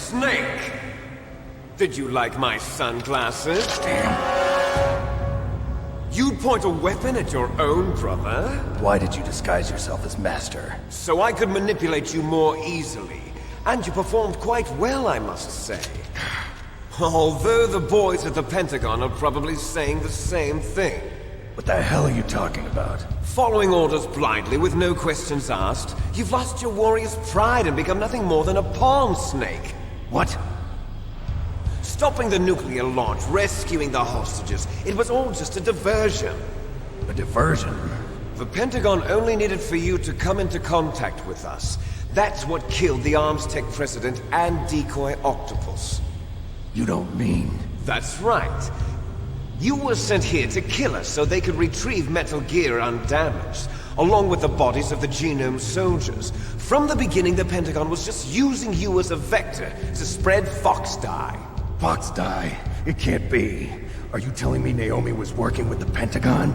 Snake! Did you like my sunglasses? You'd point a weapon at your own brother? Why did you disguise yourself as Master? So I could manipulate you more easily. And you performed quite well, I must say. Although the boys at the Pentagon are probably saying the same thing. What the hell are you talking about? Following orders blindly with no questions asked, you've lost your warrior's pride and become nothing more than a pawn, Snake. What? Stopping the nuclear launch, rescuing the hostages, it was all just a diversion. A diversion? The Pentagon only needed for you to come into contact with us. That's what killed the Arms Tech president and decoy octopus. You don't mean... That's right. You were sent here to kill us so they could retrieve Metal Gear undamaged, along with the bodies of the Genome soldiers. From the beginning, the Pentagon was just using you as a vector to spread Fox dye. Fox dye? It can't be. Are you telling me Naomi was working with the Pentagon?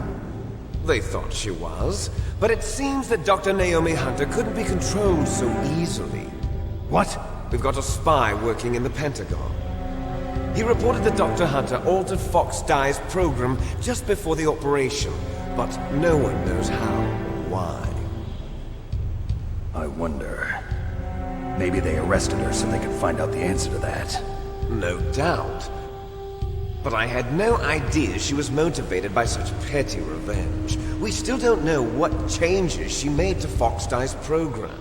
They thought she was, but it seems that Dr. Naomi Hunter couldn't be controlled so easily. What? We've got a spy working in the Pentagon. He reported that Dr. Hunter altered Fox Dye's program just before the operation, but no one knows how or why. I wonder... Maybe they arrested her so they could find out the answer to that. No doubt. But I had no idea she was motivated by such petty revenge. We still don't know what changes she made to Fox Dye's program.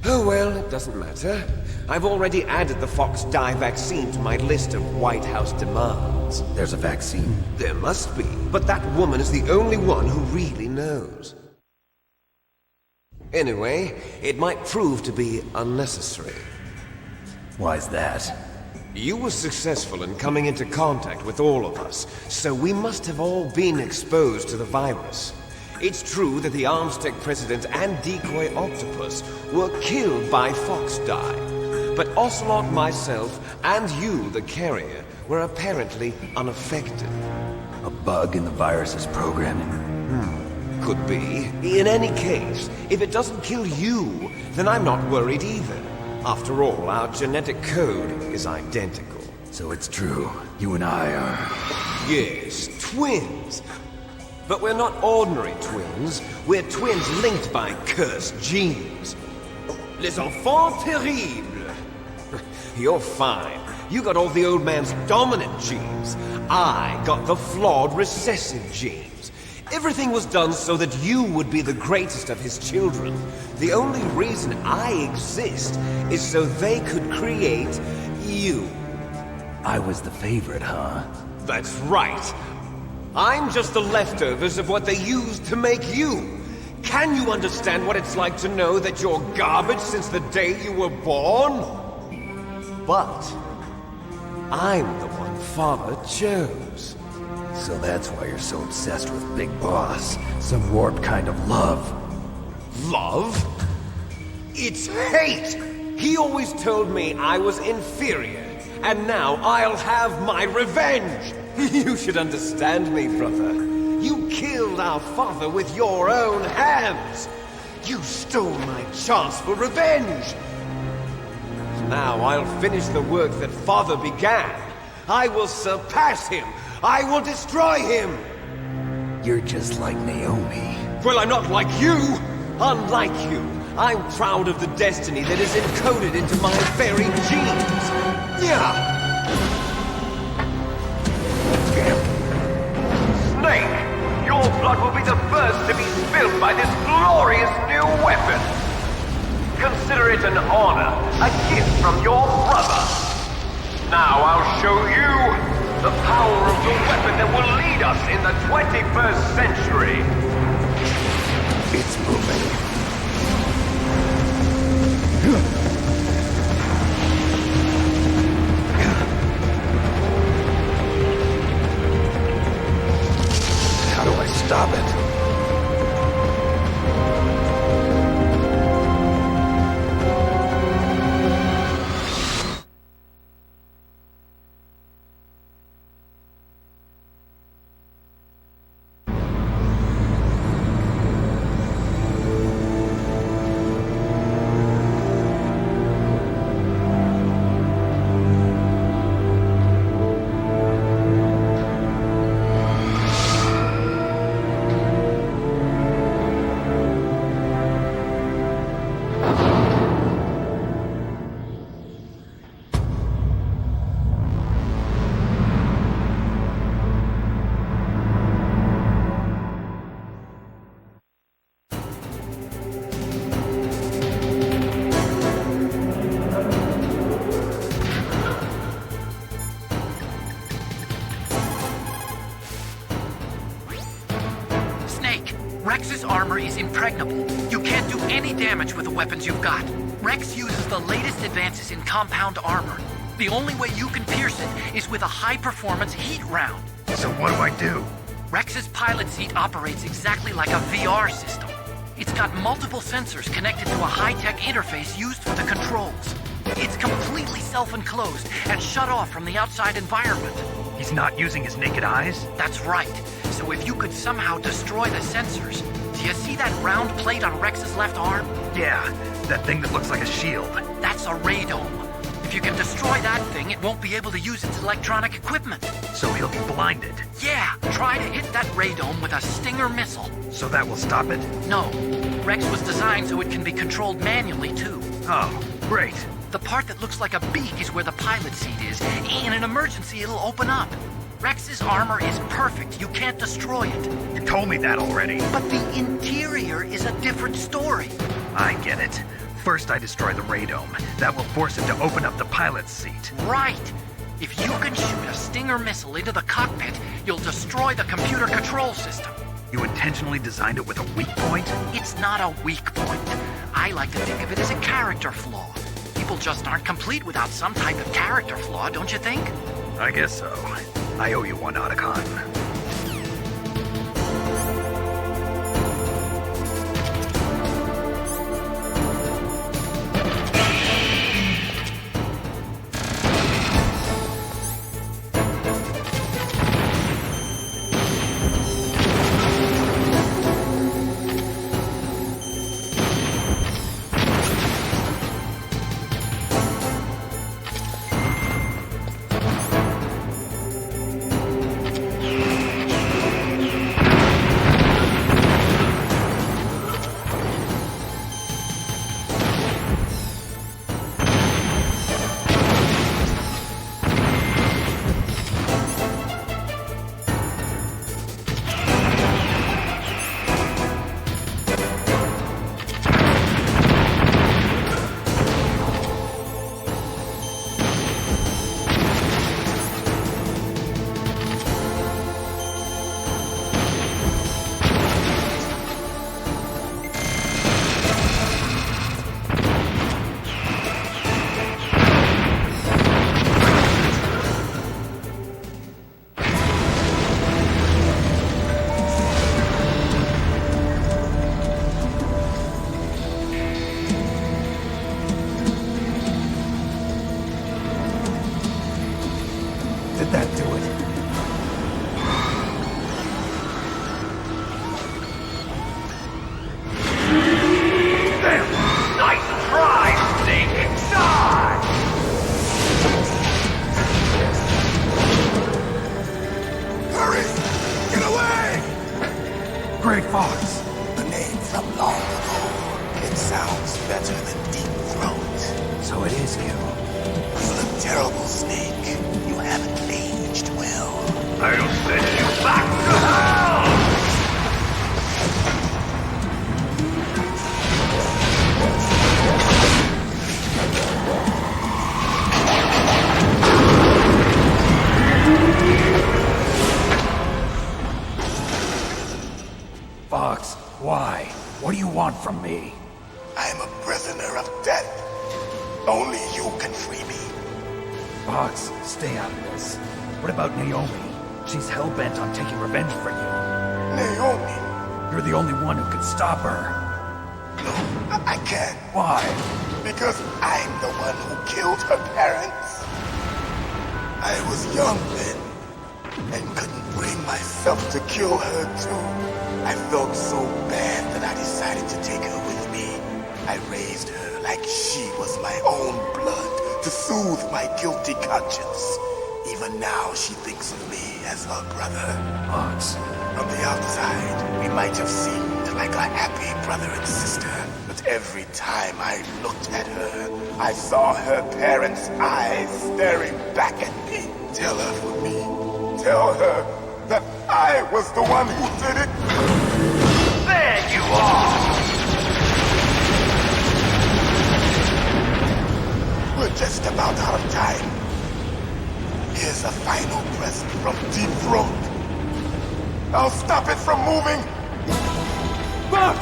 Oh well, it doesn't matter. I've already added the Fox Dye vaccine to my list of White House demands. There's a vaccine? There must be, but that woman is the only one who really knows. Anyway, it might prove to be unnecessary. Why's that? You were successful in coming into contact with all of us, so we must have all been exposed to the virus. It's true that the Arms Tech president and decoy octopus were killed by Fox Dye, but Ocelot, myself, and you, the carrier, were apparently unaffected. A bug in the virus's programming? Could be. In any case, if it doesn't kill you, then I'm not worried either. After all, our genetic code is identical. So it's true. You and I are... Yes, twins. But we're not ordinary twins. We're twins linked by cursed genes. Les enfants terribles. You're fine. You got all the old man's dominant genes. I got the flawed recessive genes. Everything was done so that you would be the greatest of his children. The only reason I exist is so they could create you. I was the favorite, huh? That's right. I'm just the leftovers of what they used to make you. Can you understand what it's like to know that you're garbage since the day you were born? But I'm the one Father chose. So that's why you're so obsessed with Big Boss. Some warped kind of love. Love? It's hate! He always told me I was inferior, and now I'll have my revenge! You should understand me, brother. You killed our father with your own hands! You stole my chance for revenge! Now I'll finish the work that Father began. I will surpass him! I will destroy him! You're just like Naomi. Well, I'm not like you! Unlike you, I'm proud of the destiny that is encoded into my very genes! Yeah! Snake! Your blood will be the first to be spilled by this glorious new weapon! Consider it an honor, a gift from your brother! Now I'll show you the power of the weapon that will lead us in the 21st century! It's moving. How do I stop it? Rex's armor is impregnable. You can't do any damage with the weapons you've got. Rex uses the latest advances in compound armor. The only way you can pierce it is with a high-performance heat round. So what do I do? Rex's pilot seat operates exactly like a VR system. It's got multiple sensors connected to a high-tech interface used for the controls. It's completely self-enclosed and shut off from the outside environment. He's not using his naked eyes? That's right. So if you could somehow destroy the sensors... Do you see that round plate on Rex's left arm? Yeah, that thing that looks like a shield. That's a radome. If you can destroy that thing, it won't be able to use its electronic equipment. So he'll be blinded. Yeah, try to hit that radome with a Stinger missile. So that will stop it? No. Rex was designed so it can be controlled manually, too. Oh, great. The part that looks like a beak is where the pilot seat is. In an emergency, it'll open up. Rex's armor is perfect. You can't destroy it. You told me that already. But the interior is a different story. I get it. First I destroy the radome. That will force it to open up the pilot's seat. Right. If you can shoot a Stinger missile into the cockpit, you'll destroy the computer control system. You intentionally designed it with a weak point? It's not a weak point. I like to think of it as a character flaw. People just aren't complete without some type of character flaw, don't you think? I guess so. I owe you one, Otacon. Did that do it? Damn! Nice try, Snake! Die! Hurry! Get away! Great Fox. The name from long ago. It sounds better than Deep Throat. So it is you. You look terrible, Snake. You haven't aged well. I'll send you back to hell! Fox, why? What do you want from me? I am a prisoner of death. Only you can free me. Fox, stay out of this. What about Naomi? She's hell-bent on taking revenge for you. Naomi? You're the only one who can stop her. No, I can't. Why? Because I'm the one who killed her parents. I was young then, and couldn't bring myself to kill her too. I felt so bad that I decided to take her with me. I raised her like she was my own blood to soothe my guilty conscience. Even now, she thinks of me as her brother. Fox. From the outside, we might have seemed like a happy brother and sister. But every time I looked at her, I saw her parents' eyes staring back at me. Tell her for me. Tell her that I was the one who did it. There you are! We're just about out of time. Here's a final present from Deep Throat. I'll stop it from moving. Fox!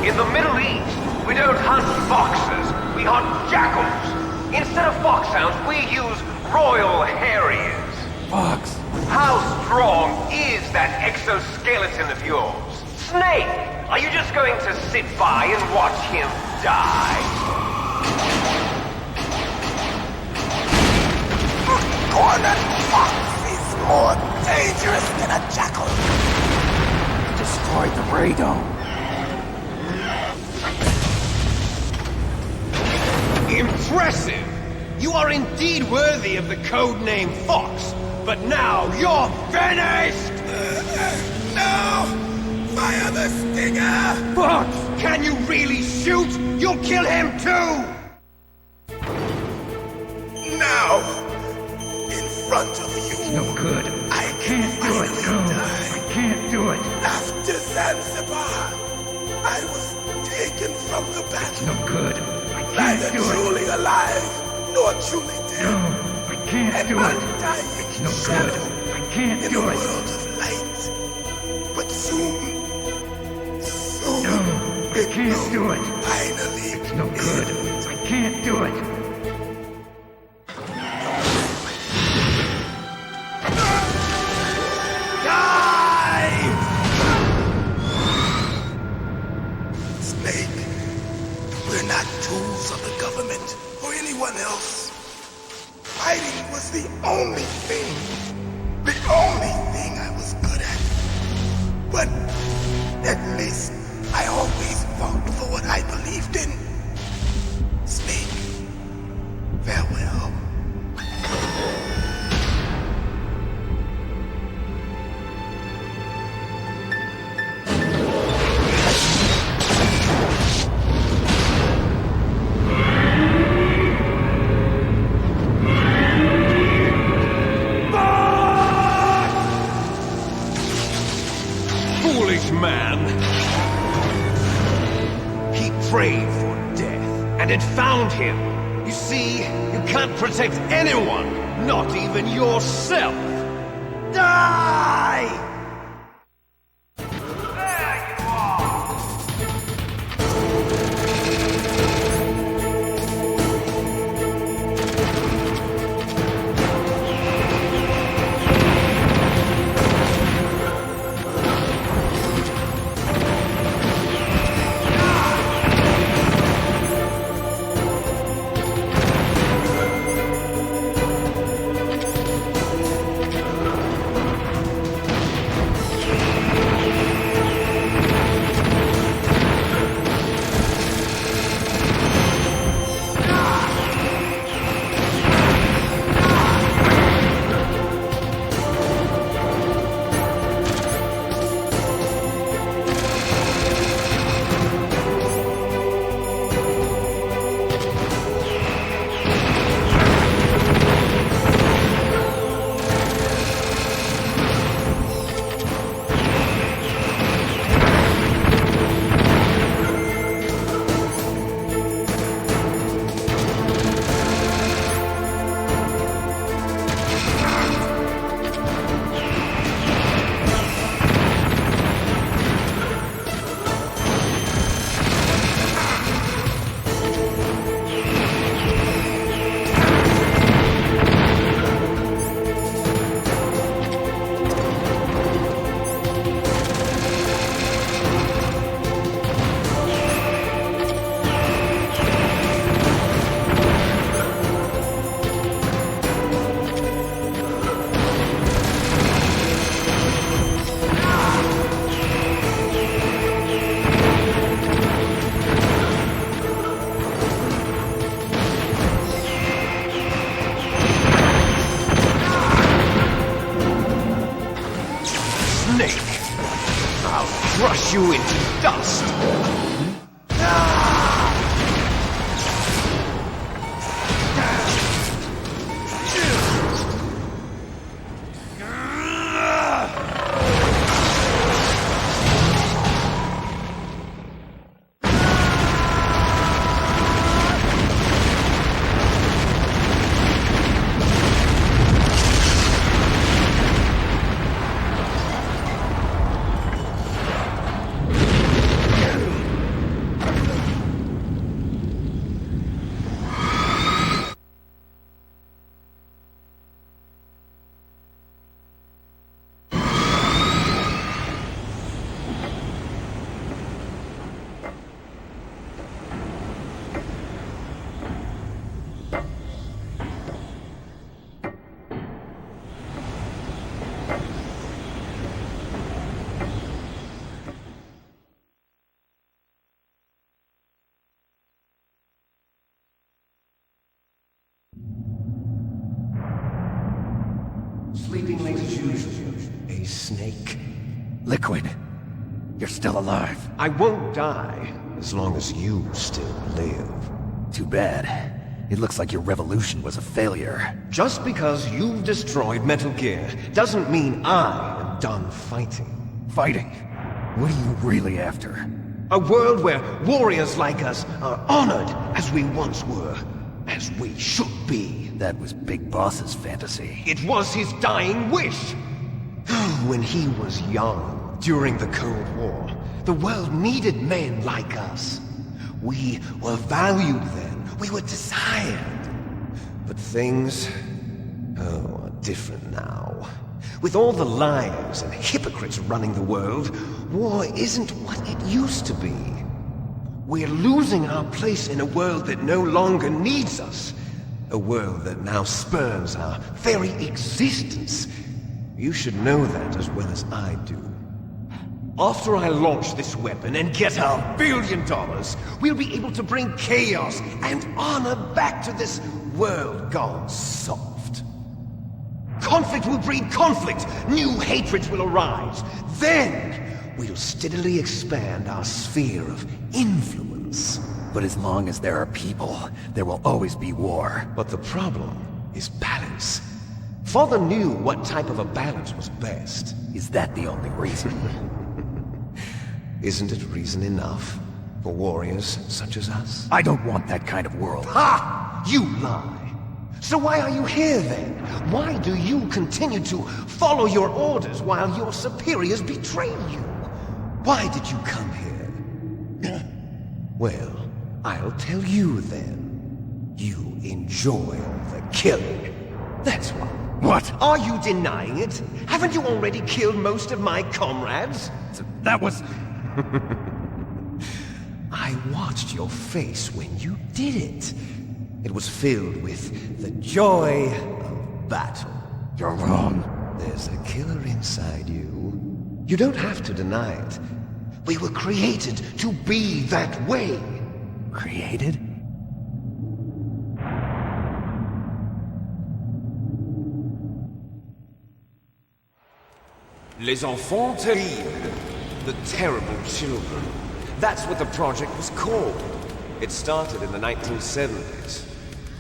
In the Middle East, we don't hunt foxes, we hunt jackals. Instead of foxhounds, we use royal harriers. Fox! How strong is that exoskeleton of yours? Snake, are you just going to sit by and watch him die? Cornered fox is more dangerous than a jackal. Destroyed the radome. Impressive! You are indeed worthy of the codename Fox, but now you're finished! No! Fire the stinger! Fox! Can you really shoot? You'll kill him too! Now! In front of you! No good. I can't do it. I can't do it. After Zanzibar, I was taken from the battle. No good. Neither truly alive, nor truly dead. No, I can't An do it. undying No good. shadow I can't in do a it. world of light. But soon, No, I it can't will do it. finally No good. end. I can't do it. Snake, we're not tools of the government or anyone else. Fighting was the only thing I was good at. But at least I always fought for what I believed in. Snake, farewell. Foolish man! He prayed for death, and it found him. You see, you can't protect anyone, not even yourself. Die! There you are! crush you into dust. sleeping late as usual, a snake. Liquid, you're still alive. I won't die as long as you still live. Too bad. It looks like your revolution was a failure. Just because you've destroyed Metal Gear doesn't mean I am done fighting. Fighting? What are you really after? A world where warriors like us are honored as we once were, as we should be. That was Big Boss's fantasy. It was his dying wish. When he was young, during the Cold War, the world needed men like us. We were valued then. We were desired. But things, are different now. With all the liars and hypocrites running the world, war isn't what it used to be. We're losing our place in a world that no longer needs us. A world that now spurns our very existence. You should know that as well as I do. After I launch this weapon and get $1 billion, we'll be able to bring chaos and honor back to this world gone soft. Conflict will breed conflict. New hatreds will arise. Then we'll steadily expand our sphere of influence. But as long as there are people, there will always be war. But the problem is balance. Father knew what type of a balance was best. Is that the only reason? Isn't it reason enough for warriors such as us? I don't want that kind of world. Ha! You lie! So why are you here then? Why do you continue to follow your orders while your superiors betray you? Why did you come here? Well, I'll tell you then. You enjoy the killing. That's why. What? Are you denying it? Haven't you already killed most of my comrades? That was... I watched your face when you did it. It was filled with the joy of battle. You're wrong. There's a killer inside you. You don't have to deny it. We were created to be that way. Created? Les enfants terribles. The terrible children. That's what the project was called. It started in the 1970s.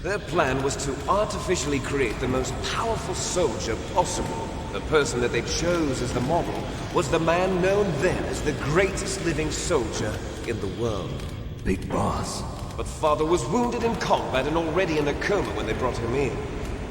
Their plan was to artificially create the most powerful soldier possible. The person that they chose as the model was the man known then as the greatest living soldier in the world. Big Boss. But Father was wounded in combat and already in a coma when they brought him in.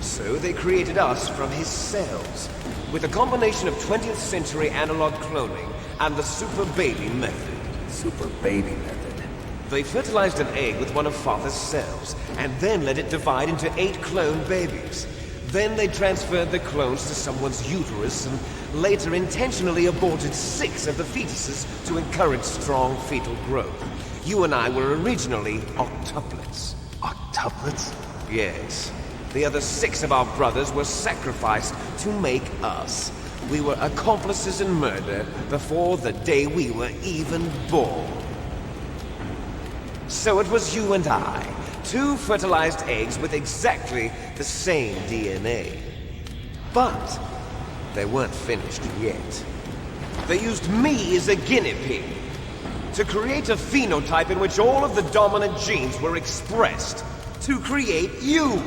So they created us from his cells, with a combination of 20th century analog cloning and the super baby method. Super baby method. They fertilized an egg with one of Father's cells, and then let it divide into 8 clone babies. Then they transferred the clones to someone's uterus, and later intentionally aborted 6 of the fetuses to encourage strong fetal growth. You and I were originally octuplets. Octuplets? Yes. The other 6 of our brothers were sacrificed to make us. We were accomplices in murder before the day we were even born. So it was you and I, 2 fertilized eggs with exactly the same DNA. But they weren't finished yet. They used me as a guinea pig to create a phenotype in which all of the dominant genes were expressed. To create you.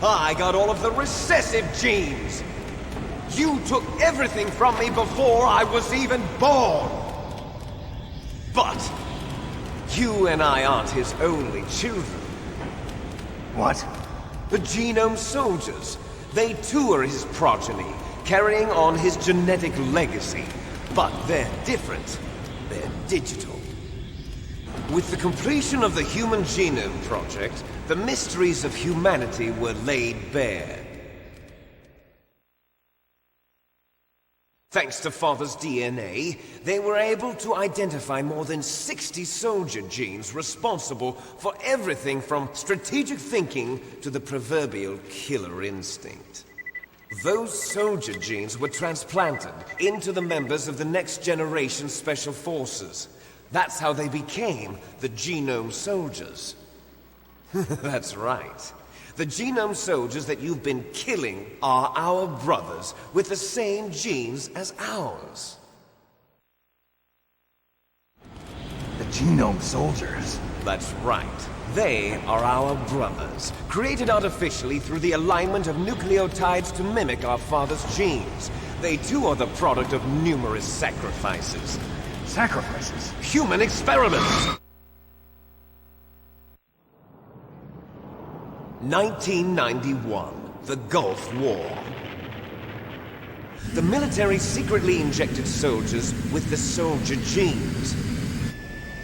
I got all of the recessive genes. You took everything from me before I was even born. But you and I aren't his only children. What? The Genome Soldiers. They too are his progeny, carrying on his genetic legacy. But they're different. They're digital. With the completion of the Human Genome Project, the mysteries of humanity were laid bare. Thanks to Father's DNA, they were able to identify more than 60 soldier genes responsible for everything from strategic thinking to the proverbial killer instinct. Those soldier genes were transplanted into the members of the next generation Special Forces. That's how they became the Genome Soldiers. That's right. The genome soldiers that you've been killing are our brothers with the same genes as ours. The genome soldiers? That's right. They are our brothers, created artificially through the alignment of nucleotides to mimic our father's genes. They too are the product of numerous sacrifices. Sacrifices? Human experiments! 1991, the Gulf War. The military secretly injected soldiers with the soldier genes.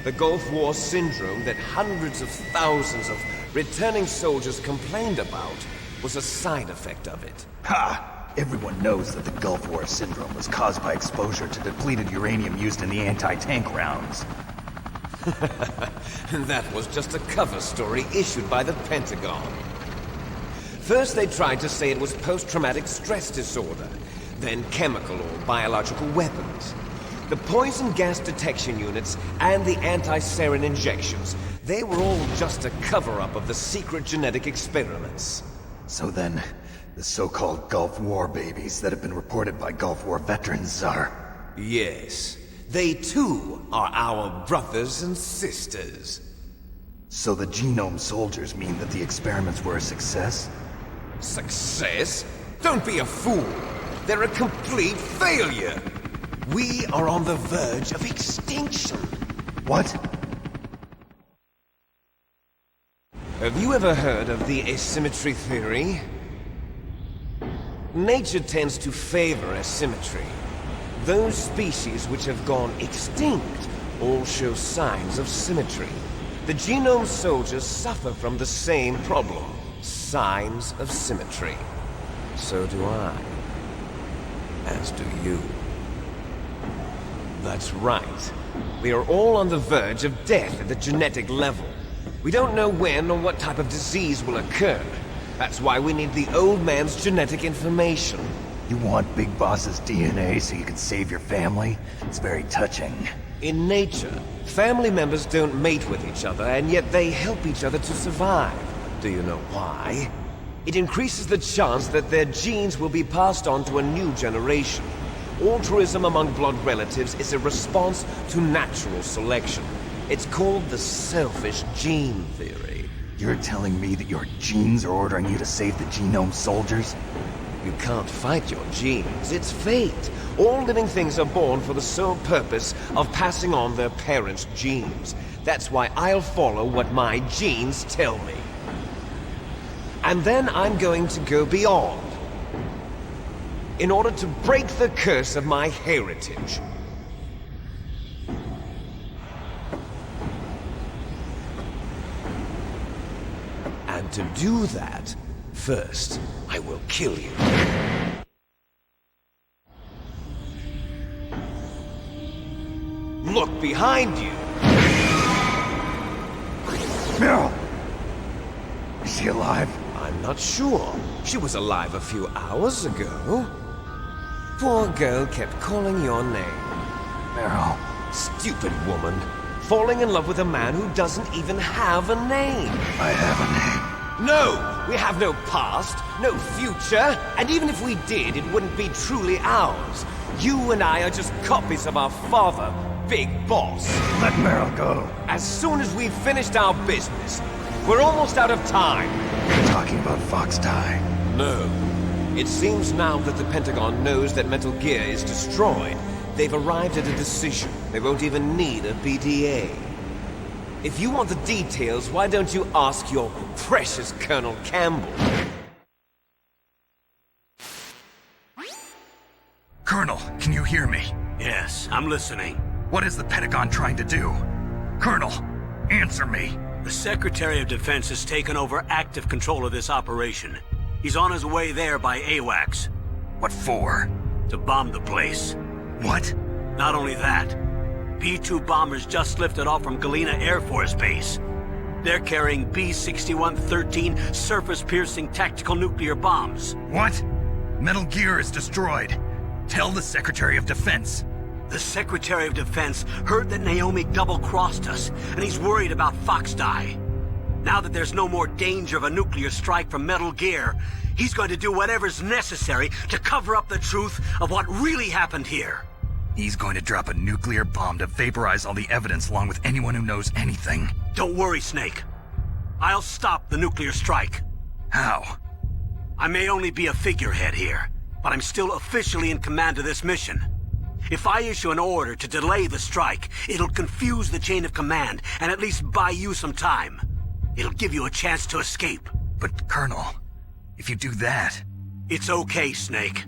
The Gulf War syndrome that hundreds of thousands of returning soldiers complained about was a side effect of it. Ha! Everyone knows that the Gulf War syndrome was caused by exposure to depleted uranium used in the anti-tank rounds. That was just a cover story issued by the Pentagon. First they tried to say it was post-traumatic stress disorder, then chemical or biological weapons. The poison gas detection units and the anti-sarin injections, they were all just a cover-up of the secret genetic experiments. So then, the so-called Gulf War babies that have been reported by Gulf War veterans are... Yes. They too are our brothers and sisters. So the genome soldiers mean that the experiments were a success? Success? Don't be a fool! They're a complete failure! We are on the verge of extinction. What? Have you ever heard of the asymmetry theory? Nature tends to favor asymmetry. Those species which have gone extinct all show signs of symmetry. The genome soldiers suffer from the same problem. Signs of symmetry. So do I. As do you. That's right. We are all on the verge of death at the genetic level. We don't know when or what type of disease will occur. That's why we need the old man's genetic information. You want Big Boss's DNA so you can save your family? It's very touching. In nature, family members don't mate with each other, and yet they help each other to survive. Do you know why? It increases the chance that their genes will be passed on to a new generation. Altruism among blood relatives is a response to natural selection. It's called the selfish gene theory. You're telling me that your genes are ordering you to save the genome soldiers? You can't fight your genes. It's fate. All living things are born for the sole purpose of passing on their parents' genes. That's why I'll follow what my genes tell me. And then I'm going to go beyond. In order to break the curse of my heritage. And to do that, first, I will kill you. Look behind you! Meryl! Is she alive? I'm not sure. She was alive a few hours ago. Poor girl kept calling your name. Meryl. Stupid woman. Falling in love with a man who doesn't even have a name. I have a name. No! We have no past, no future, and even if we did, it wouldn't be truly ours. You and I are just copies of our father, Big Boss. Let Meryl go. As soon as we've finished our business, we're almost out of time. You're talking about Fox Die. No. It seems now that the Pentagon knows that Metal Gear is destroyed. They've arrived at a decision. They won't even need a BDA. If you want the details, why don't you ask your precious Colonel Campbell? Colonel, can you hear me? Yes, I'm listening. What is the Pentagon trying to do? Colonel, answer me. The Secretary of Defense has taken over active control of this operation. He's on his way there by AWACS. What for? To bomb the place. What? Not only that, P-2 bombers just lifted off from Galena Air Force Base. They're carrying B-6113 surface-piercing tactical nuclear bombs. What? Metal Gear is destroyed. Tell the Secretary of Defense. The Secretary of Defense heard that Naomi double-crossed us, and he's worried about Fox Die. Now that there's no more danger of a nuclear strike from Metal Gear, he's going to do whatever's necessary to cover up the truth of what really happened here. He's going to drop a nuclear bomb to vaporize all the evidence along with anyone who knows anything. Don't worry, Snake. I'll stop the nuclear strike. How? I may only be a figurehead here, but I'm still officially in command of this mission. If I issue an order to delay the strike, it'll confuse the chain of command and at least buy you some time. It'll give you a chance to escape. But, Colonel, if you do that... It's okay, Snake.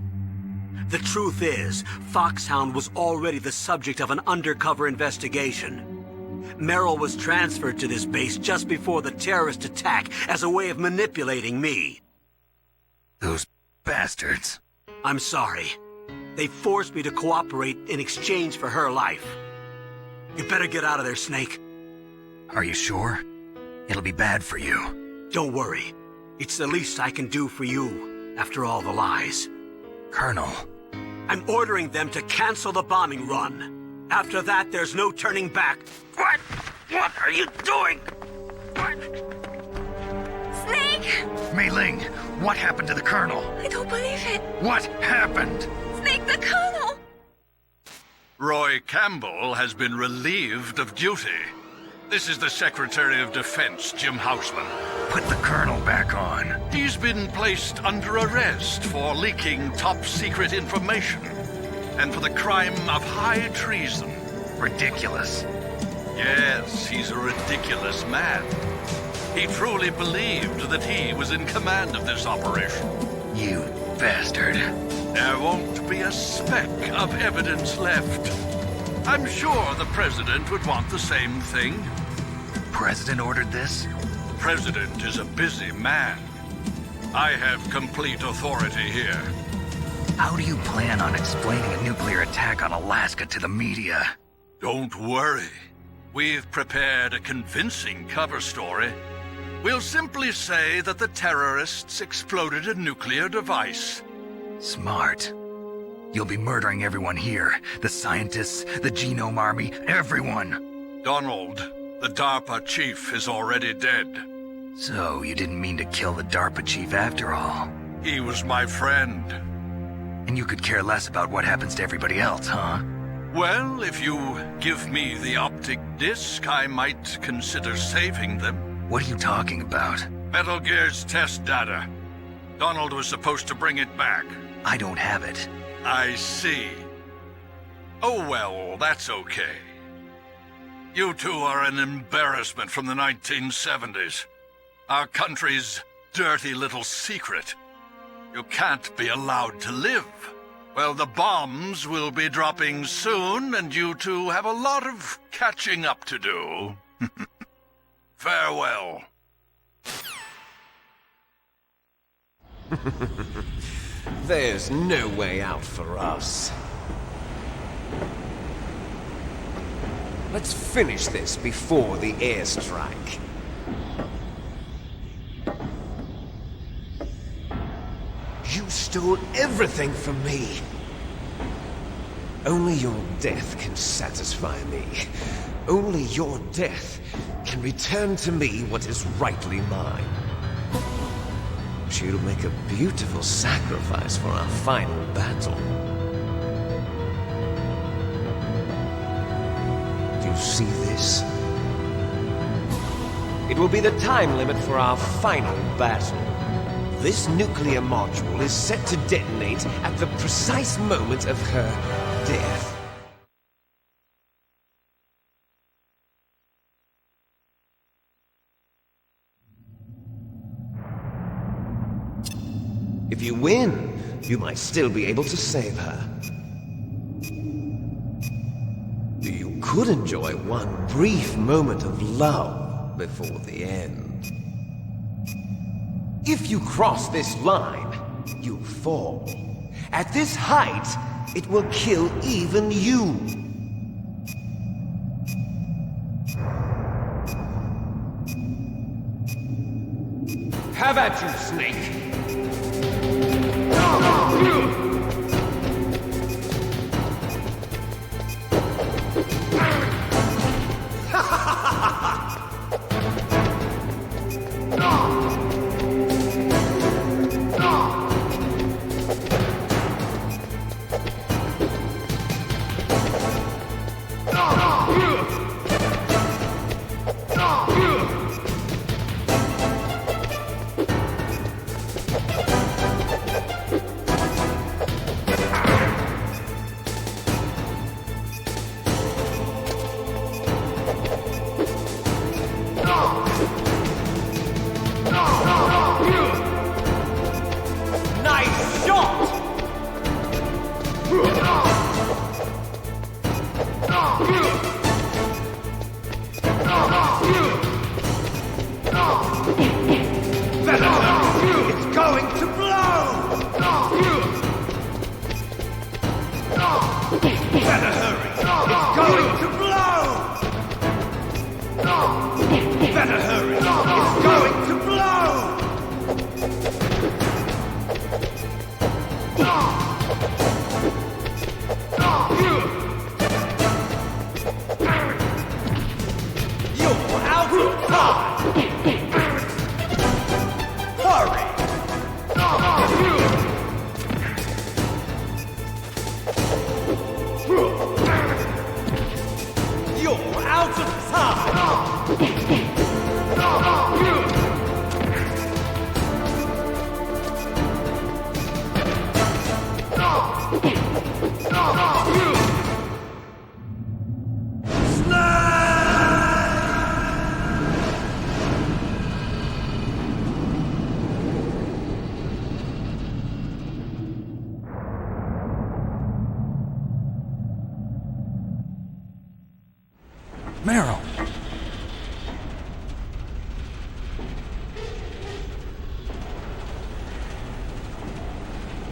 The truth is, Foxhound was already the subject of an undercover investigation. Merrill was transferred to this base just before the terrorist attack as a way of manipulating me. Those bastards. I'm sorry. They forced me to cooperate in exchange for her life. You better get out of there, Snake. Are you sure? It'll be bad for you. Don't worry. It's the least I can do for you, after all the lies. Colonel. I'm ordering them to cancel the bombing run. After that, there's no turning back. What? What are you doing? What? Snake! Mei Ling, what happened to the Colonel? I don't believe it. What happened? Snake, the Colonel! Roy Campbell has been relieved of duty. This is the Secretary of Defense, Jim Houseman. Put the Colonel back on. He's been placed under arrest for leaking top-secret information and for the crime of high treason. Ridiculous. Yes, he's a ridiculous man. He truly believed that he was in command of this operation. You bastard. There won't be a speck of evidence left. I'm sure the President would want the same thing. President ordered this? President is a busy man. I have complete authority here. How do you plan on explaining a nuclear attack on Alaska to the media? Don't worry. We've prepared a convincing cover story. We'll simply say that the terrorists exploded a nuclear device. Smart. You'll be murdering everyone here. The scientists, the Genome Army, everyone. Donald, the DARPA chief, is already dead. So, you didn't mean to kill the DARPA chief after all. He was my friend. And you could care less about what happens to everybody else, huh? Well, if you give me the optic disc, I might consider saving them. What are you talking about? Metal Gear's test data. Donald was supposed to bring it back. I don't have it. I see. Oh well, that's okay. You two are an embarrassment from the 1970s. Our country's dirty little secret. You can't be allowed to live. Well, the bombs will be dropping soon, and you two have a lot of catching up to do. Farewell. There's no way out for us. Let's finish this before the airstrike. You stole everything from me. Only your death can satisfy me. Only your death can return to me what is rightly mine. She'll make a beautiful sacrifice for our final battle. Do you see this? It will be the time limit for our final battle. This nuclear module is set to detonate at the precise moment of her death. If you win, you might still be able to save her. You could enjoy one brief moment of love before the end. If you cross this line, you fall. At this height, it will kill even you. Have at you, Snake. going to blow! Better hurry! It's going to blow! Better hurry! It's going to blow! You're out of time! Hurry! You're out of time! Meryl!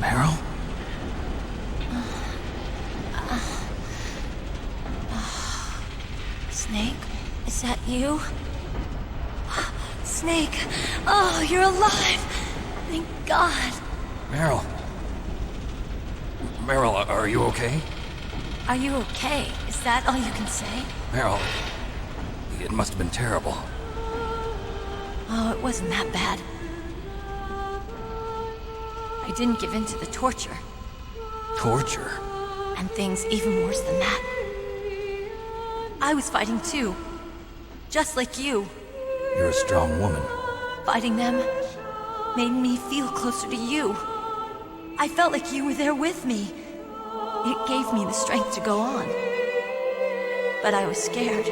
Meryl? Snake, is that you? Snake, oh, you're alive! Thank God. Meryl? Meryl, are you okay? Are you okay? Is that all you can say? Meryl, it must have been terrible. Oh, it wasn't that bad. I didn't give in to the torture. Torture? And things even worse than that. I was fighting too. Just like you. You're a strong woman. Fighting them made me feel closer to you. I felt like you were there with me. It gave me the strength to go on. But I was scared.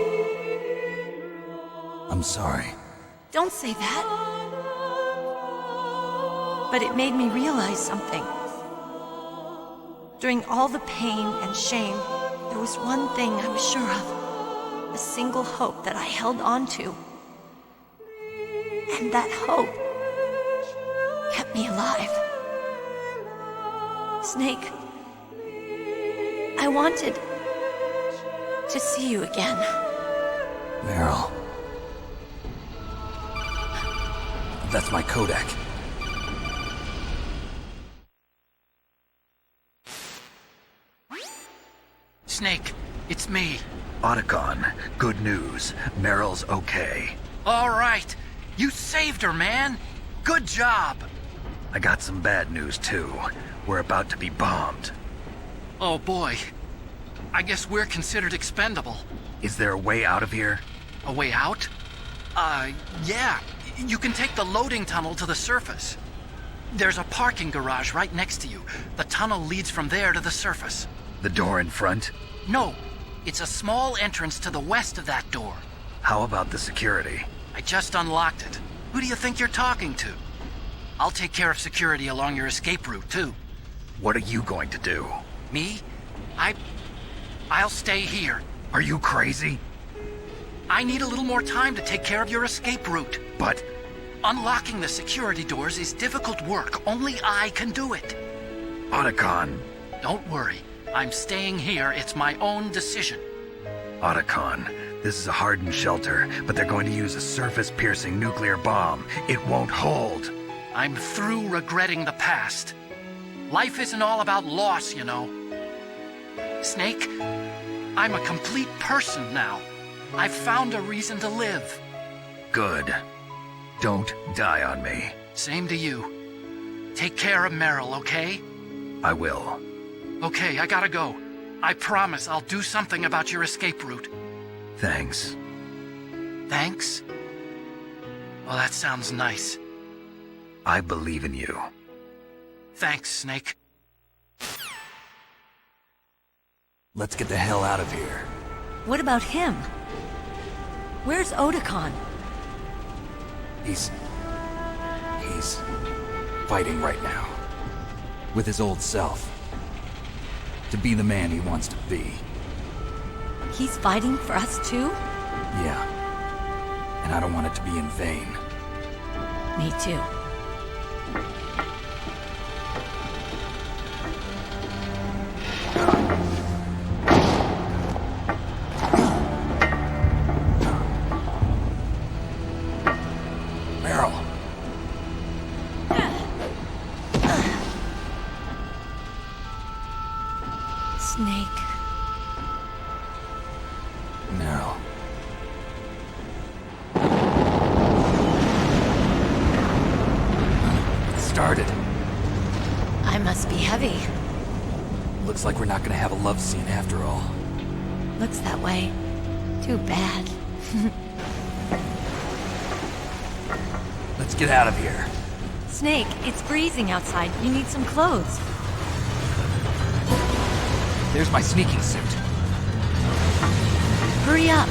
I'm sorry. Don't say that. But it made me realize something. During all the pain and shame, there was one thing I was sure of. A single hope that I held on to. And that hope kept me alive. Snake, I wanted to see you again. Meryl. That's my Kodak. Snake, it's me. Otacon, good news. Meryl's okay. All right. You saved her, man. Good job. I got some bad news, too. We're about to be bombed. Oh, boy. I guess we're considered expendable. Is there a way out of here? A way out? Yeah. You can take the loading tunnel to the surface. There's a parking garage right next to you. The tunnel leads from there to the surface. The door in front? No. It's a small entrance to the west of that door. How about the security? I just unlocked it. Who do you think you're talking to? I'll take care of security along your escape route, too. What are you going to do? Me? I'll stay here. Are you crazy? I need a little more time to take care of your escape route. But unlocking the security doors is difficult work. Only I can do it. Otacon. Don't worry. I'm staying here. It's my own decision. Otacon, this is a hardened shelter, but they're going to use a surface-piercing nuclear bomb. It won't hold. I'm through regretting the past. Life isn't all about loss, you know. Snake, I'm a complete person now. I've found a reason to live. Good. Don't die on me. Same to you. Take care of Meryl, okay? I will. Okay, I gotta go. I promise I'll do something about your escape route. Thanks. Thanks? Well, that sounds nice. I believe in you. Thanks, Snake. Let's get the hell out of here. What about him? Where's Otacon? He's fighting right now. With his old self. To be the man he wants to be. He's fighting for us too? Yeah. And I don't want it to be in vain. Me too. started. I must be heavy. Looks like we're not gonna have a love scene after all. Looks that way. Too bad. Let's get out of here. Snake, it's freezing outside. You need some clothes. There's my sneaking suit. Hurry up.